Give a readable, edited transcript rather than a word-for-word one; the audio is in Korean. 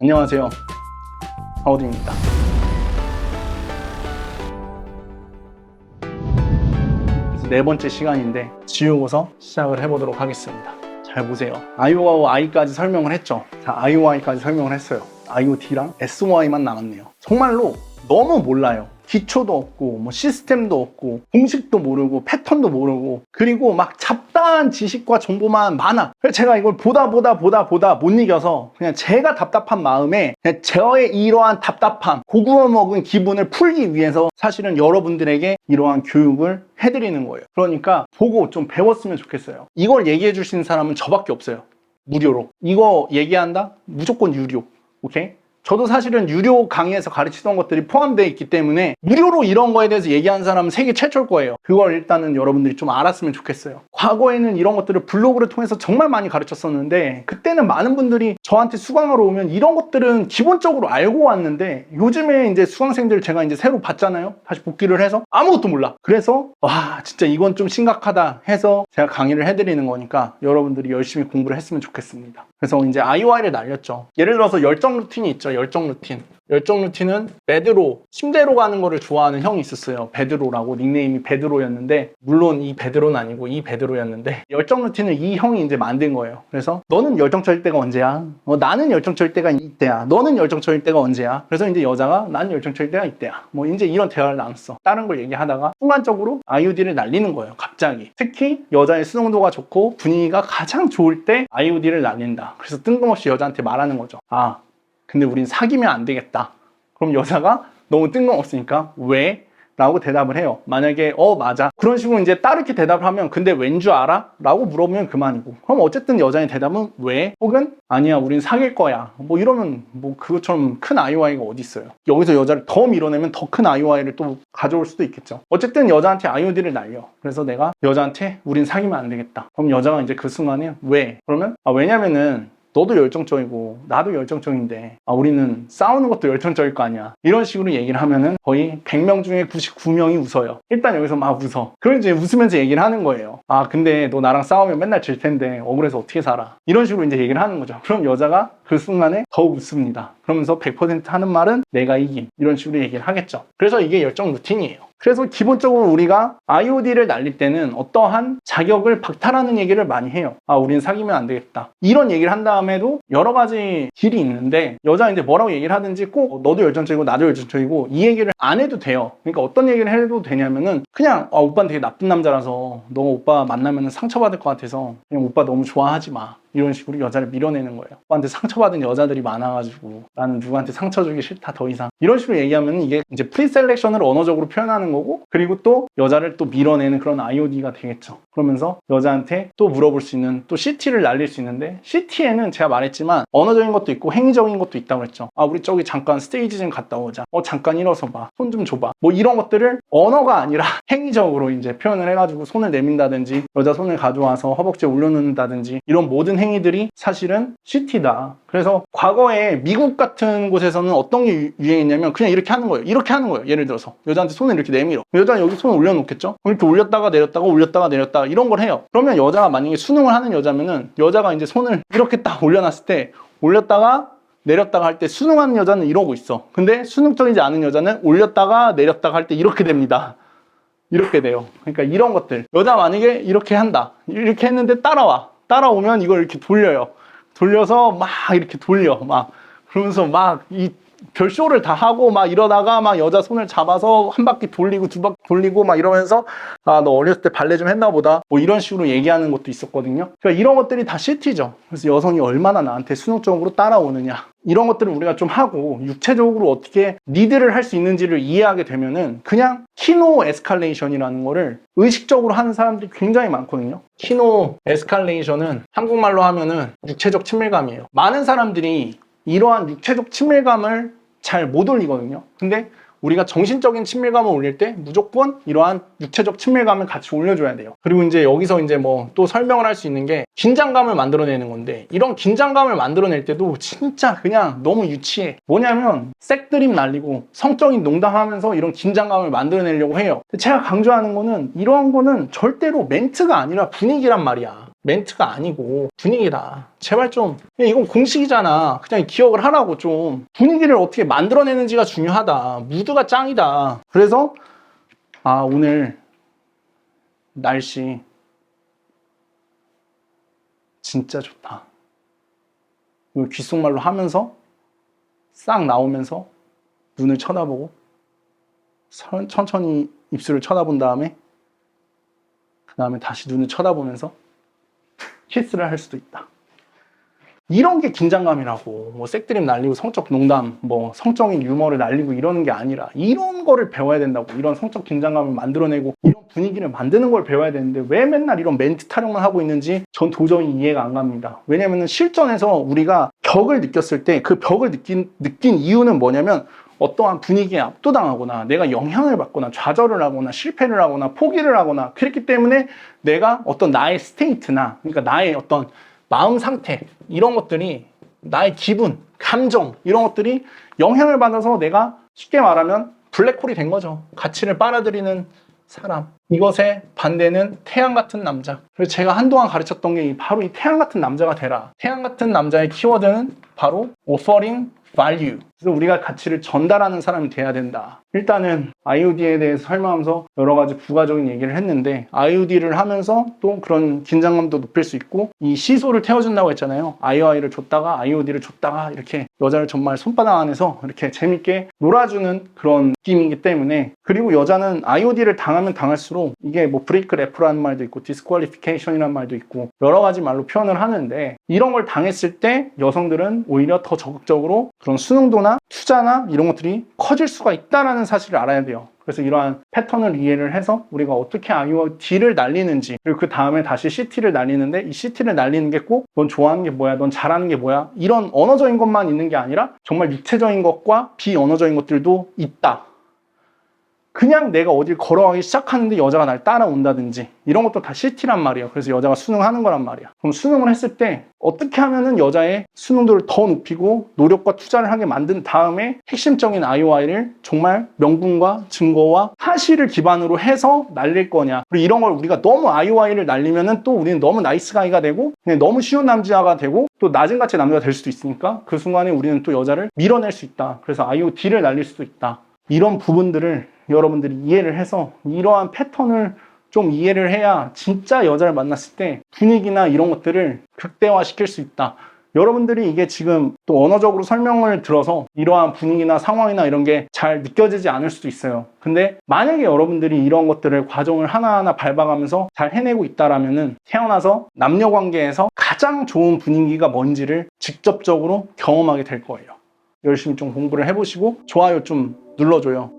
안녕하세요, 하워드입니다. 네 번째 시간인데 지우고서 시작을 해보도록 하겠습니다. 잘 보세요. IO와 I까지 설명을 했죠. 자, IO와 I까지 설명을 했어요. IoT랑 SOI만 남았네요. 정말로 너무 몰라요. 기초도 없고 뭐 시스템도 없고 공식도 모르고 패턴도 모르고 그리고 막 잡다한 지식과 정보만 많아. 그래서 제가 이걸 보다 못 이겨서 그냥 제가 답답한 마음에 그냥 저의 이러한 답답함, 고구마 먹은 기분을 풀기 위해서 사실은 여러분들에게 이러한 교육을 해드리는 거예요. 그러니까 보고 좀 배웠으면 좋겠어요. 이걸 얘기해 주시는 사람은 저밖에 없어요. 무료로. 이거 얘기한다? 무조건 유료. 오케이? 저도 사실은 유료 강의에서 가르치던 것들이 포함되어 있기 때문에 무료로 이런 거에 대해서 얘기하는 사람은 세계 최초일 거예요. 그걸 일단은 여러분들이 좀 알았으면 좋겠어요. 과거에는 이런 것들을 블로그를 통해서 정말 많이 가르쳤었는데 그때는 많은 분들이 저한테 수강하러 오면 이런 것들은 기본적으로 알고 왔는데 요즘에 이제 수강생들 제가 이제 새로 봤잖아요. 다시 복귀를 해서 아무것도 몰라. 그래서 와, 진짜 이건 좀 심각하다 해서 제가 강의를 해드리는 거니까 여러분들이 열심히 공부를 했으면 좋겠습니다. 그래서 이제 IOI를 날렸죠. 예를 들어서 열정 루틴이 있죠. 열정 루틴. 열정 루틴은 베드로, 침대로 가는 거를 좋아하는 형이 있었어요. 베드로라고, 닉네임이 베드로였는데 물론 이 베드로는 아니고 이 베드로였는데 열정 루틴을 이 형이 이제 만든 거예요. 그래서 너는 열정적일 때가 언제야? 나는 열정적일 때가 이때야. 너는 열정적일 때가 언제야? 그래서 이제 여자가 나는 열정적일 때가 이때야. 뭐 이제 이런 대화를 나눴어. 다른 걸 얘기하다가 순간적으로 IOD를 날리는 거예요. 갑자기. 특히 여자의 수능도가 좋고 분위기가 가장 좋을 때 IOD를 날린다. 그래서 뜬금없이 여자한테 말하는 거죠. 아, 근데 우린 사귀면 안 되겠다. 그럼 여자가 너무 뜬금없으니까 왜? 라고 대답을 해요. 만약에 맞아. 그런 식으로 이제 따르게 대답을 하면 근데 왠 줄 알아? 라고 물어보면 그만이고. 그럼 어쨌든 여자의 대답은 왜? 혹은 아니야, 우린 사귈 거야. 뭐 이러면 뭐 그것처럼 큰 IOI가 어디 있어요. 여기서 여자를 더 밀어내면 더 큰 IOI를 또 가져올 수도 있겠죠. 어쨌든 여자한테 IOD를 날려. 그래서 내가 여자한테 우린 사귀면 안 되겠다. 그럼 여자가 이제 그 순간에 왜? 그러면 왜냐면은 너도 열정적이고 나도 열정적인데 우리는 싸우는 것도 열정적일 거 아니야. 이런 식으로 얘기를 하면은 거의 100명 중에 99명이 웃어요. 일단 여기서 막 웃어. 그럼 이제 웃으면서 얘기를 하는 거예요. 근데 너 나랑 싸우면 맨날 질 텐데 억울해서 어떻게 살아? 이런 식으로 이제 얘기를 하는 거죠. 그럼 여자가 그 순간에 더 웃습니다. 그러면서 100% 하는 말은 내가 이김. 이런 식으로 얘기를 하겠죠. 그래서 이게 열정 루틴이에요. 그래서 기본적으로 우리가 IOD를 날릴 때는 어떠한 자격을 박탈하는 얘기를 많이 해요. 우린 사귀면 안 되겠다. 이런 얘기를 한 다음에도 여러 가지 길이 있는데 여자가 이제 뭐라고 얘기를 하든지 꼭 너도 열정적이고 나도 열정적이고 이 얘기를 안 해도 돼요. 그러니까 어떤 얘기를 해도 되냐면은 그냥 오빠는 되게 나쁜 남자라서 너 오빠 만나면 상처받을 것 같아서 그냥 오빠 너무 좋아하지 마. 이런 식으로 여자를 밀어내는 거예요. 오빠한테 상처받은 여자들이 많아가지고 나는 누구한테 상처 주기 싫다 더 이상. 이런 식으로 얘기하면 이게 이제 프리셀렉션을 언어적으로 표현하는 거고 그리고 또 여자를 또 밀어내는 그런 IOD가 되겠죠. 그러면서 여자한테 또 물어볼 수 있는 또 CT를 날릴 수 있는데 CT에는 제가 말했지만 언어적인 것도 있고 행위적인 것도 있다고 했죠. 우리 저기 잠깐 스테이지 좀 갔다 오자. 잠깐 일어서 봐. 손 좀 줘봐. 뭐 이런 것들을 언어가 아니라 행위적으로 이제 표현을 해가지고 손을 내민다든지 여자 손을 가져와서 허벅지에 올려놓는다든지 이런 모든 행위들이 사실은 CT다. 그래서 과거에 미국 같은 곳에서는 어떤 게 유행했냐면 그냥 이렇게 하는 거예요. 이렇게 하는 거예요. 예를 들어서 여자한테 손을 이렇게 내밀어. 여자는 여기 손을 올려놓겠죠? 그럼 이렇게 올렸다가 내렸다가 올렸다가 내렸다가 이런 걸 해요. 그러면 여자가 만약에 수능을 하는 여자면은 여자가 이제 손을 이렇게 딱 올려놨을 때 올렸다가 내렸다가 할 때 수능하는 여자는 이러고 있어. 근데 수능적이지 않은 여자는 올렸다가 내렸다가 할 때 이렇게 됩니다. 이렇게 돼요. 그러니까 이런 것들. 여자 만약에 이렇게 한다. 이렇게 했는데 따라오면 이걸 이렇게 돌려요. 돌려서 막 이렇게 돌려. 막 그러면서 막 이 별쇼를 다 하고 막 이러다가 막 여자 손을 잡아서 한 바퀴 돌리고 두 바퀴 돌리고 막 이러면서 너 어렸을 때 발레 좀 했나 보다. 뭐 이런 식으로 얘기하는 것도 있었거든요. 그러니까 이런 것들이 다 CT죠. 그래서 여성이 얼마나 나한테 수능적으로 따라오느냐. 이런 것들을 우리가 좀 하고 육체적으로 어떻게 리드를 할 수 있는지를 이해하게 되면은 그냥 키노 에스칼레이션이라는 거를 의식적으로 하는 사람들이 굉장히 많거든요. 키노 에스칼레이션은 한국말로 하면은 육체적 친밀감이에요. 많은 사람들이 이러한 육체적 친밀감을 잘 못 올리거든요. 근데 우리가 정신적인 친밀감을 올릴 때 무조건 이러한 육체적 친밀감을 같이 올려줘야 돼요. 그리고 이제 여기서 이제 뭐 또 설명을 할 수 있는 게 긴장감을 만들어내는 건데 이런 긴장감을 만들어낼 때도 진짜 그냥 너무 유치해. 뭐냐면 색드립 날리고 성적인 농담하면서 이런 긴장감을 만들어내려고 해요. 제가 강조하는 거는 이러한 거는 절대로 멘트가 아니라 분위기란 말이야. 멘트가 아니고 분위기다. 제발 좀, 이건 공식이잖아. 그냥 기억을 하라고. 좀 분위기를 어떻게 만들어내는지가 중요하다. 무드가 짱이다. 그래서 오늘 날씨 진짜 좋다. 이걸 귓속말로 하면서 싹 나오면서 눈을 쳐다보고 천천히 입술을 쳐다본 다음에 그 다음에 다시 눈을 쳐다보면서 키스를 할 수도 있다. 이런 게 긴장감이라고. 뭐 색드립 날리고 성적 농담, 뭐 성적인 유머를 날리고 이러는 게 아니라 이런 거를 배워야 된다고. 이런 성적 긴장감을 만들어내고 이런 분위기를 만드는 걸 배워야 되는데 왜 맨날 이런 멘트 타령만 하고 있는지 전 도저히 이해가 안 갑니다. 왜냐면은 실전에서 우리가 벽을 느꼈을 때 그 벽을 느낀 이유는 뭐냐면 어떠한 분위기에 압도당하거나 내가 영향을 받거나 좌절을 하거나 실패를 하거나 포기를 하거나 그랬기 때문에 내가 어떤 나의 스테이트나 그러니까 나의 어떤 마음 상태 이런 것들이 나의 기분, 감정 이런 것들이 영향을 받아서 내가 쉽게 말하면 블랙홀이 된 거죠. 가치를 빨아들이는 사람. 이것의 반대는 태양 같은 남자. 그래서 제가 한동안 가르쳤던 게 바로 이 태양 같은 남자가 되라. 태양 같은 남자의 키워드는 바로 offering value. 그래서 우리가 가치를 전달하는 사람이 돼야 된다. 일단은 IOD에 대해서 설명하면서 여러 가지 부가적인 얘기를 했는데 IOD를 하면서 또 그런 긴장감도 높일 수 있고 이 시소를 태워준다고 했잖아요. IOI를 줬다가 IOD를 줬다가 이렇게 여자를 정말 손바닥 안에서 이렇게 재밌게 놀아주는 그런 느낌이기 때문에 그리고 여자는 IOD를 당하면 당할수록 이게 뭐 브레이크 레프라는 말도 있고 디스퀄리피케이션이라는 말도 있고 여러 가지 말로 표현을 하는데 이런 걸 당했을 때 여성들은 오히려 더 적극적으로 그런 수능도나 투자나 이런 것들이 커질 수가 있다는 사실을 알아야 돼요. 그래서 이러한 패턴을 이해를 해서 우리가 어떻게 IOD를 날리는지 그리고 그 다음에 다시 CT를 날리는데 이 CT를 날리는 게 꼭 넌 좋아하는 게 뭐야, 넌 잘하는 게 뭐야 이런 언어적인 것만 있는 게 아니라 정말 육체적인 것과 비언어적인 것들도 있다. 그냥 내가 어딜 걸어가기 시작하는데 여자가 날 따라온다든지 이런 것도 다 CT란 말이에요. 그래서 여자가 수능하는 거란 말이야. 그럼 수능을 했을 때 어떻게 하면은 여자의 수능도를 더 높이고 노력과 투자를 하게 만든 다음에 핵심적인 IOI를 정말 명분과 증거와 사실을 기반으로 해서 날릴 거냐. 그리고 이런 걸 우리가 너무 IOI를 날리면은 또 우리는 너무 나이스 가이가 되고 그냥 너무 쉬운 남자가 되고 또 낮은 가치의 남자가 될 수도 있으니까 그 순간에 우리는 또 여자를 밀어낼 수 있다. 그래서 IOD를 날릴 수도 있다. 이런 부분들을 여러분들이 이해를 해서 이러한 패턴을 좀 이해를 해야 진짜 여자를 만났을 때 분위기나 이런 것들을 극대화시킬 수 있다. 여러분들이 이게 지금 또 언어적으로 설명을 들어서 이러한 분위기나 상황이나 이런 게 잘 느껴지지 않을 수도 있어요. 근데 만약에 여러분들이 이런 것들을 과정을 하나하나 밟아가면서 잘 해내고 있다라면은 태어나서 남녀 관계에서 가장 좋은 분위기가 뭔지를 직접적으로 경험하게 될 거예요. 열심히 좀 공부를 해보시고 좋아요 좀 눌러줘요.